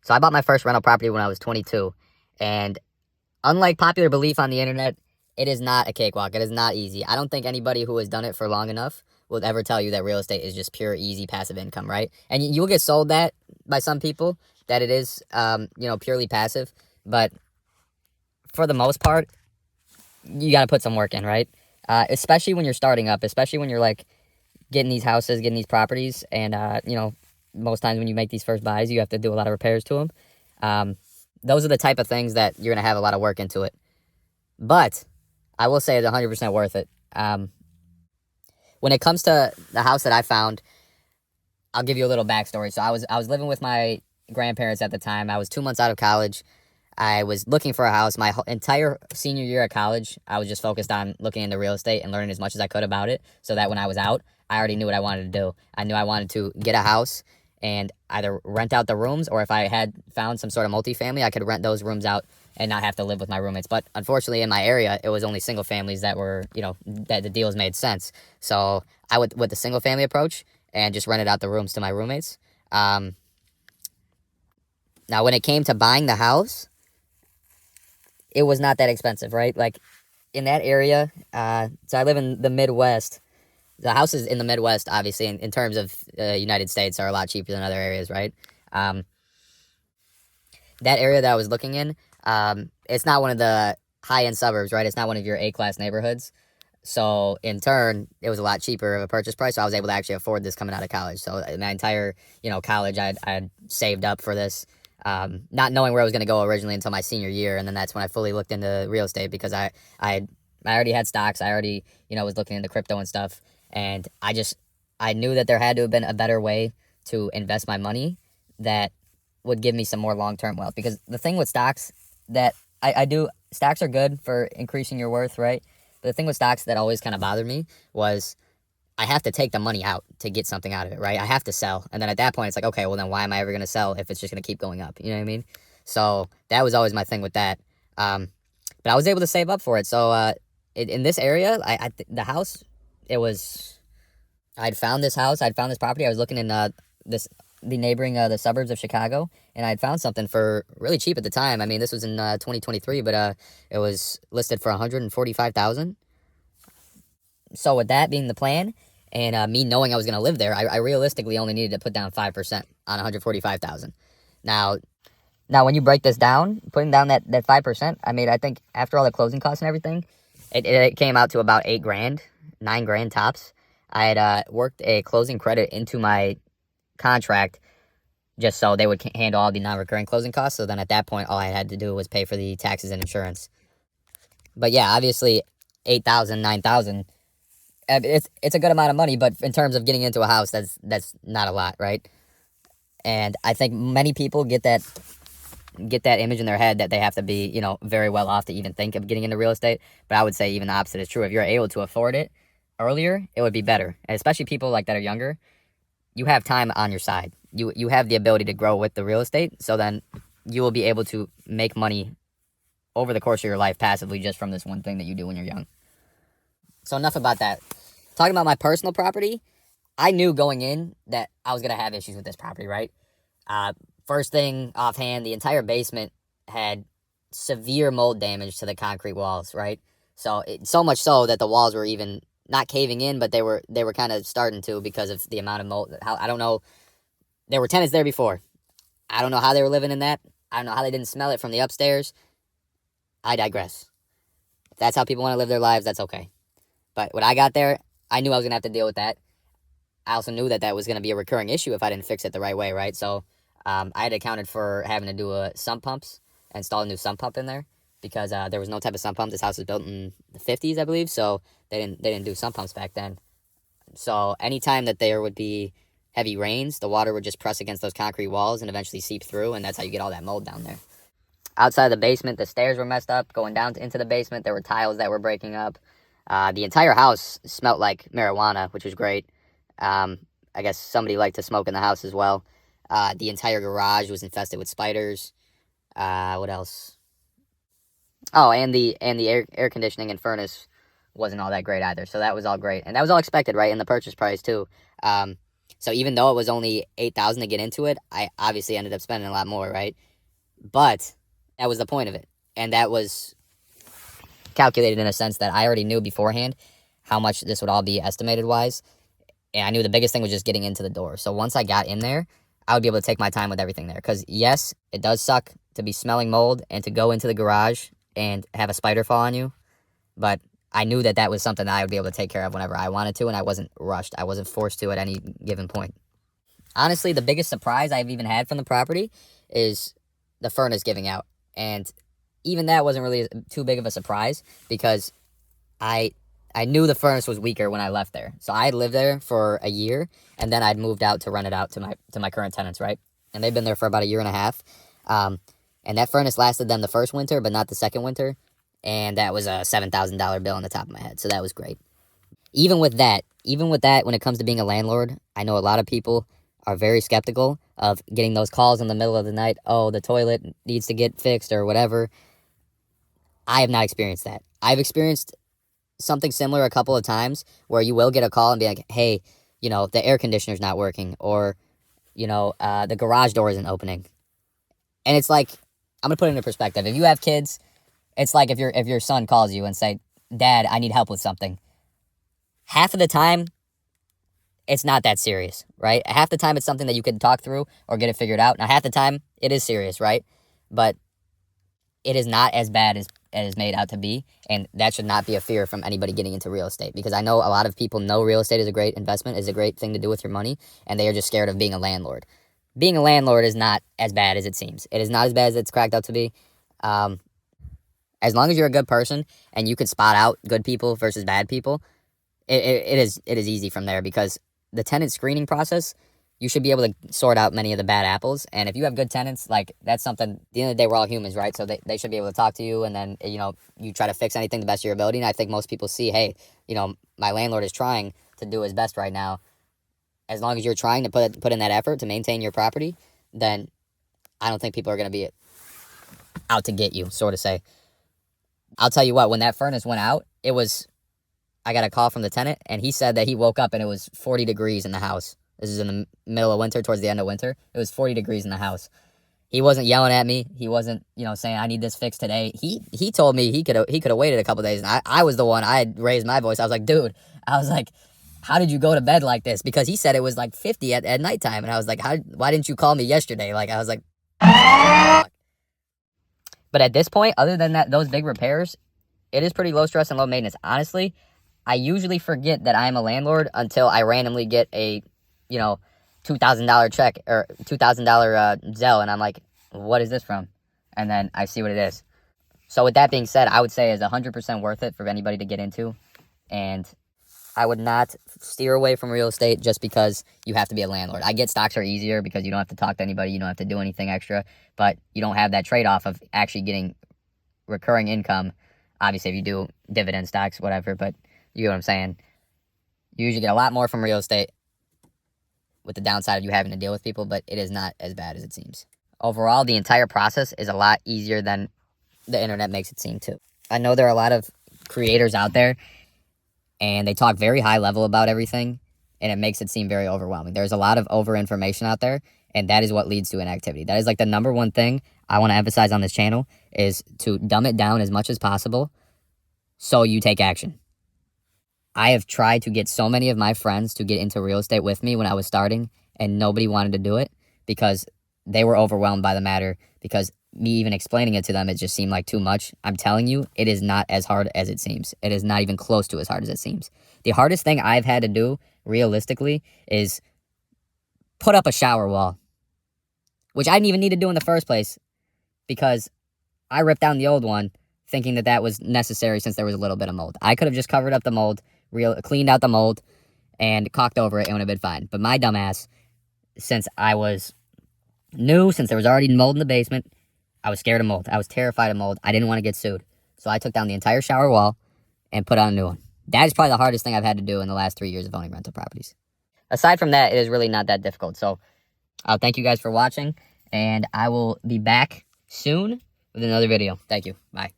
So I bought my first rental property when I was 22. And unlike popular belief on the internet, it is not a cakewalk. It is not easy. I don't think anybody who has done it for long enough will ever tell you that real estate is just pure, easy, passive income, right? And you will get sold that by some people, that it is, purely passive. But for the most part, you got to put some work in, right? Especially when you're starting up, especially when you're like getting these houses, getting these properties. And, most times when you make these first buys, you have to do a lot of repairs to them. Those are the type of things that you're going to have a lot of work into it. But I will say it's 100% worth it. When it comes to the house that I found, I'll give you a little backstory. So I was living with my grandparents at the time. I was 2 months out of college. I was looking for a house. My entire senior year at college, I was just focused on looking into real estate and learning as much as I could about it, so that when I was out, I already knew what I wanted to do. I knew I wanted to get a house and either rent out the rooms, or if I had found some sort of multifamily, I could rent those rooms out and not have to live with my roommates. But unfortunately, in my area, it was only single families that were, that the deals made sense. So I went with the single family approach and just rented out the rooms to my roommates. Now, when it came to buying the house, it was not that expensive, right? Like in that area, so I live in the Midwest. The houses in the Midwest, obviously, in terms of United States, are a lot cheaper than other areas, right? That area that I was looking in, it's not one of the high-end suburbs, right? It's not one of your A-class neighborhoods. So, in turn, it was a lot cheaper of a purchase price, so I was able to actually afford this coming out of college. So, my entire, college, I had saved up for this, not knowing where I was going to go originally until my senior year, and then that's when I fully looked into real estate, because I already had stocks. I already, was looking into crypto and stuff. And I knew that there had to have been a better way to invest my money that would give me some more long-term wealth. Because the thing with stocks that stocks are good for increasing your worth, right? But the thing with stocks that always kind of bothered me was I have to take the money out to get something out of it, right? I have to sell. And then at that point, it's like, okay, well then why am I ever going to sell if it's just going to keep going up? You know what I mean? So that was always my thing with that. But I was able to save up for it. So in this area, the house... I'd found this house, I'd found this property. I was looking in the neighboring, the suburbs of Chicago, and I'd found something for really cheap at the time. I mean, this was in 2023, but it was listed for $145,000. So with that being the plan, and me knowing I was going to live there, I realistically only needed to put down 5% on $145,000. Now when you break this down, putting down that 5%, I mean, I think after all the closing costs and everything, it came out to about $8,000. $9,000 tops. I had worked a closing credit into my contract just so they would handle all the non-recurring closing costs. So then at that point, all I had to do was pay for the taxes and insurance. But yeah, obviously, $8,000, $9,000, it's a good amount of money. But in terms of getting into a house, that's not a lot, right? And I think many people get that image in their head that they have to be, very well off to even think of getting into real estate. But I would say even the opposite is true. If you're able to afford it earlier, it would be better. And especially people like that are younger, you have time on your side. You have the ability to grow with the real estate, so then you will be able to make money over the course of your life passively just from this one thing that you do when you're young. So enough about that. Talking about my personal property, I knew going in that I was going to have issues with this property, right? First thing offhand, the entire basement had severe mold damage to the concrete walls, right? So much so that the walls were even not caving in, but they were kind of starting to, because of the amount of mold. I don't know. There were tenants there before. I don't know how they were living in that. I don't know how they didn't smell it from the upstairs. I digress. If that's how people want to live their lives, that's okay. But when I got there, I knew I was going to have to deal with that. I also knew that was going to be a recurring issue if I didn't fix it the right way, right? So I had accounted for having to do sump pumps, install a new sump pump in there, because there was no type of sump pump. This house was built in the 50s, I believe, so they didn't do sump pumps back then. So anytime that there would be heavy rains, the water would just press against those concrete walls and eventually seep through, and that's how you get all that mold down there. Outside the basement, the stairs were messed up. Going down into the basement, there were tiles that were breaking up. The entire house smelled like marijuana, which was great. I guess somebody liked to smoke in the house as well. The entire garage was infested with spiders. What else? Oh, and the air conditioning and furnace wasn't all that great either. So that was all great. And that was all expected, right, in the purchase price too. So even though it was only $8,000 to get into it, I obviously ended up spending a lot more, right? But that was the point of it. And that was calculated in a sense that I already knew beforehand how much this would all be estimated wise. And I knew the biggest thing was just getting into the door. So once I got in there, I would be able to take my time with everything there. Because yes, it does suck to be smelling mold and to go into the garage and have a spider fall on you. But I knew that that was something that I would be able to take care of whenever I wanted to, and I wasn't rushed. I wasn't forced to at any given point. Honestly, the biggest surprise I've even had from the property is the furnace giving out. And even that wasn't really too big of a surprise because I knew the furnace was weaker when I left there. So I had lived there for a year, and then I'd moved out to rent it out to my current tenants, right? And they've been there for about a year and a half. And that furnace lasted them the first winter, but not the second winter. And that was a $7,000 bill on the top of my head. So that was great. Even with that, when it comes to being a landlord, I know a lot of people are very skeptical of getting those calls in the middle of the night. Oh, the toilet needs to get fixed or whatever. I have not experienced that. I've experienced something similar a couple of times where you will get a call and be like, hey, the air conditioner's not working, or, the garage door isn't opening. And it's like, I'm going to put it into perspective. If you have kids, it's like if your son calls you and say, Dad, I need help with something. Half of the time, it's not that serious, right? Half the time, it's something that you can talk through or get it figured out. Now, half the time, it is serious, right? But it is not as bad as it is made out to be, and that should not be a fear from anybody getting into real estate, because I know a lot of people know real estate is a great investment, is a great thing to do with your money, and they are just scared of being a landlord. Being a landlord is not as bad as it seems. It is not as bad as it's cracked out to be. As long as you're a good person and you can spot out good people versus bad people, it is easy from there, because the tenant screening process, you should be able to sort out many of the bad apples. And if you have good tenants, like, that's something, at the end of the day, we're all humans, right? So they should be able to talk to you, and then, you try to fix anything the best of your ability. And I think most people see, hey, my landlord is trying to do his best right now. As long as you're trying to put in that effort to maintain your property, then I don't think people are going to be out to get you, sort of say. I'll tell you what, when that furnace went out, I got a call from the tenant, and he said that he woke up and it was 40 degrees in the house. This is in the middle of winter, towards the end of winter. It was 40 degrees in the house. He wasn't yelling at me. He wasn't, saying, I need this fixed today. He told me he could have waited a couple days, and I was the one. I had raised my voice. I was like, how did you go to bed like this? Because he said it was like 50 at nighttime, and I was like, why didn't you call me yesterday? Like, I was like, but at this point, other than those big repairs, it is pretty low stress and low maintenance. Honestly, I usually forget that I'm a landlord until I randomly get a $2,000 check or $2,000 Zelle, and I'm like, what is this from? And then I see what it is. So with that being said, I would say it's 100% worth it for anybody to get into, and I would not steer away from real estate just because you have to be a landlord. I get stocks are easier because you don't have to talk to anybody, you don't have to do anything extra, but you don't have that trade-off of actually getting recurring income. Obviously, if you do dividend stocks, whatever, but you know what I'm saying. You usually get a lot more from real estate, with the downside of you having to deal with people, but it is not as bad as it seems. Overall, the entire process is a lot easier than the internet makes it seem too. I know there are a lot of creators out there, and they talk very high level about everything, and it makes it seem very overwhelming. There's a lot of over information out there, and that is what leads to inactivity. That is like the number one thing I want to emphasize on this channel, is to dumb it down as much as possible so you take action. I have tried to get so many of my friends to get into real estate with me when I was starting, and nobody wanted to do it because they were overwhelmed by the matter, because me even explaining it to them, it just seemed like too much. I'm telling you, it is not as hard as it seems. It is not even close to as hard as it seems. The hardest thing I've had to do, realistically, is put up a shower wall, which I didn't even need to do in the first place, because I ripped down the old one thinking that that was necessary since there was a little bit of mold. I could have just covered up the mold, cleaned out the mold, and caulked over it, and it would have been fine. But my dumbass, since I was new, since there was already mold in the basement, I was scared of mold. I was terrified of mold. I didn't want to get sued. So I took down the entire shower wall and put on a new one. That is probably the hardest thing I've had to do in the last 3 years of owning rental properties. Aside from that, it is really not that difficult. So I'll thank you guys for watching, and I will be back soon with another video. Thank you. Bye.